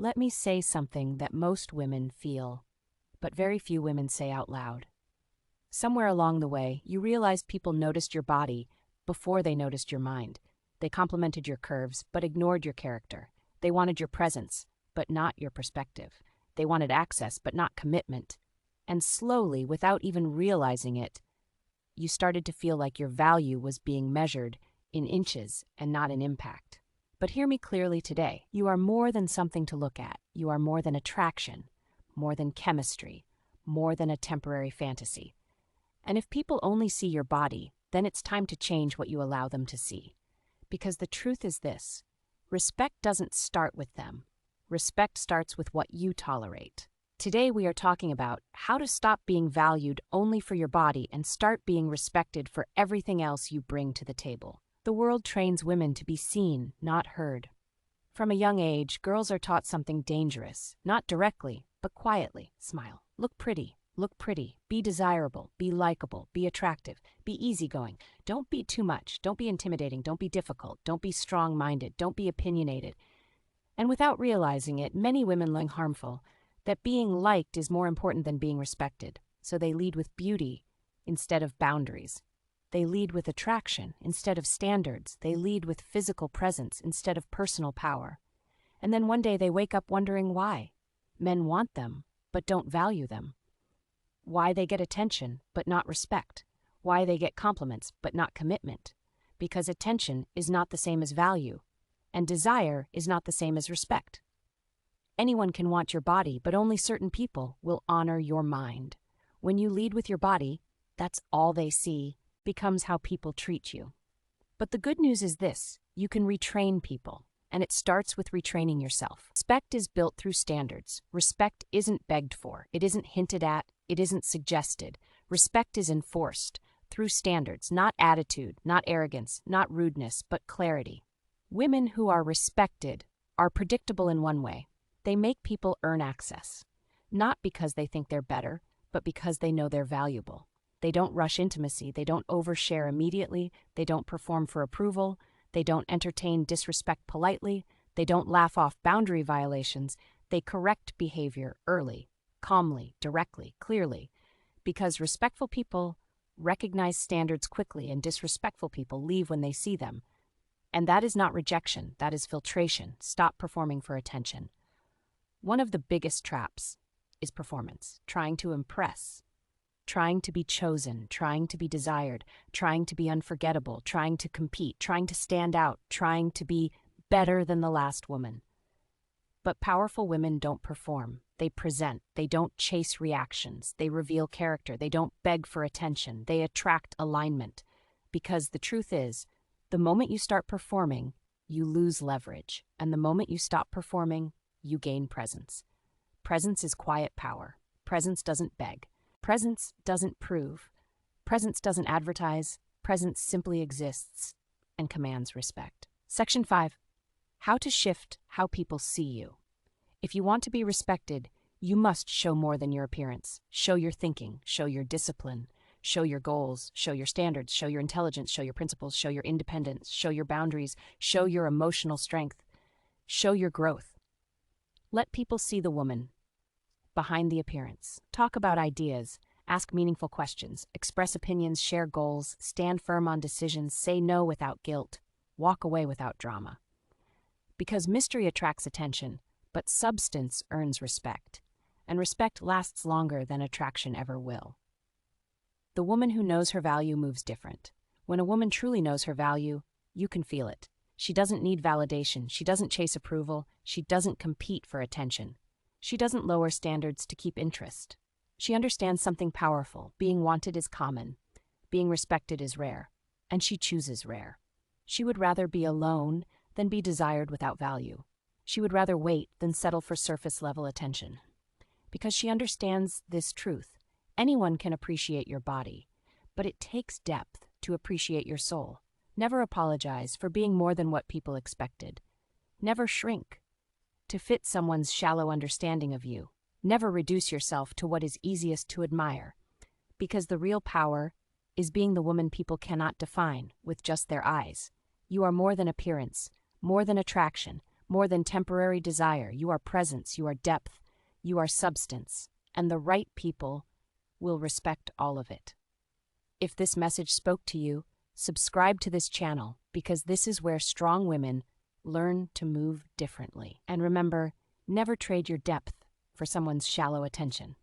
let me say something that most women feel, but very few women say out loud. Somewhere along the way, you realized people noticed your body before they noticed your mind. They complimented your curves, but ignored your character. They wanted your presence, but not your perspective. They wanted access, but not commitment. And slowly, without even realizing it, you started to feel like your value was being measured in inches and not in impact. But hear me clearly today. You are more than something to look at. You are more than attraction, more than chemistry, more than a temporary fantasy. And if people only see your body, then it's time to change what you allow them to see. Because the truth is this: respect doesn't start with them. Respect starts with what you tolerate. Today we are talking about how to stop being valued only for your body and start being respected for everything else you bring to the table. The world trains women to be seen, not heard. From a young age, girls are taught something dangerous, not directly, but quietly. Smile. Look pretty. Look pretty. Be desirable. Be likable. Be attractive. Be easygoing. Don't be too much. Don't be intimidating. Don't be difficult. Don't be strong-minded. Don't be opinionated. And without realizing it, many women learn harmful that being liked is more important than being respected. So they lead with beauty instead of boundaries. They lead with attraction instead of standards. They lead with physical presence instead of personal power. And then one day they wake up wondering why. Men want them, but don't value them. Why they get attention, but not respect. Why they get compliments, but not commitment. Because attention is not the same as value, and desire is not the same as respect. Anyone can want your body, but only certain people will honor your mind. When you lead with your body, that's all they see, becomes how people treat you. But the good news is this: you can retrain people, and it starts with retraining yourself. Respect is built through standards. Respect isn't begged for. It isn't hinted at. It isn't suggested. Respect is enforced through standards, not attitude, not arrogance, not rudeness, but clarity. Women who are respected are predictable in one way. They make people earn access, not because they think they're better, but because they know they're valuable. They don't rush intimacy. They don't overshare immediately. They don't perform for approval. They don't entertain disrespect politely. They don't laugh off boundary violations. They correct behavior early, calmly, directly, clearly. Because respectful people recognize standards quickly and disrespectful people leave when they see them. And that is not rejection. That is filtration. Stop performing for attention. One of the biggest traps is performance, trying to impress, trying to be chosen, trying to be desired, trying to be unforgettable, trying to compete, trying to stand out, trying to be better than the last woman. But powerful women don't perform. They present. They don't chase reactions. They reveal character. They don't beg for attention. They attract alignment. Because the truth is, the moment you start performing, you lose leverage. And the moment you stop performing, you gain presence. Presence is quiet power. Presence doesn't beg. Presence doesn't prove. Presence doesn't advertise. Presence simply exists and commands respect. Section 5. How to shift how people see you. If you want to be respected, you must show more than your appearance. Show your thinking. Show your discipline. Show your goals. Show your standards. Show your intelligence. Show your principles. Show your independence. Show your boundaries. Show your emotional strength. Show your growth. Let people see the woman behind the appearance. Talk about ideas. Ask meaningful questions. Express opinions. Share goals. Stand firm on decisions. Say no without guilt. Walk away without drama. Because mystery attracts attention, but substance earns respect. And respect lasts longer than attraction ever will. The woman who knows her value moves different. When a woman truly knows her value, you can feel it. She doesn't need validation. She doesn't chase approval. She doesn't compete for attention. She doesn't lower standards to keep interest. She understands something powerful. Being wanted is common. Being respected is rare. And she chooses rare. She would rather be alone than be desired without value. She would rather wait than settle for surface-level attention. Because she understands this truth. Anyone can appreciate your body, but it takes depth to appreciate your soul. Never apologize for being more than what people expected. Never shrink to fit someone's shallow understanding of you. Never reduce yourself to what is easiest to admire, because the real power is being the woman people cannot define with just their eyes. You are more than appearance, more than attraction, More than temporary desire, you are presence, you are depth, you are substance, and the right people will respect all of it. If this message spoke to you, subscribe to this channel because this is where strong women learn to move differently. And remember, never trade your depth for someone's shallow attention.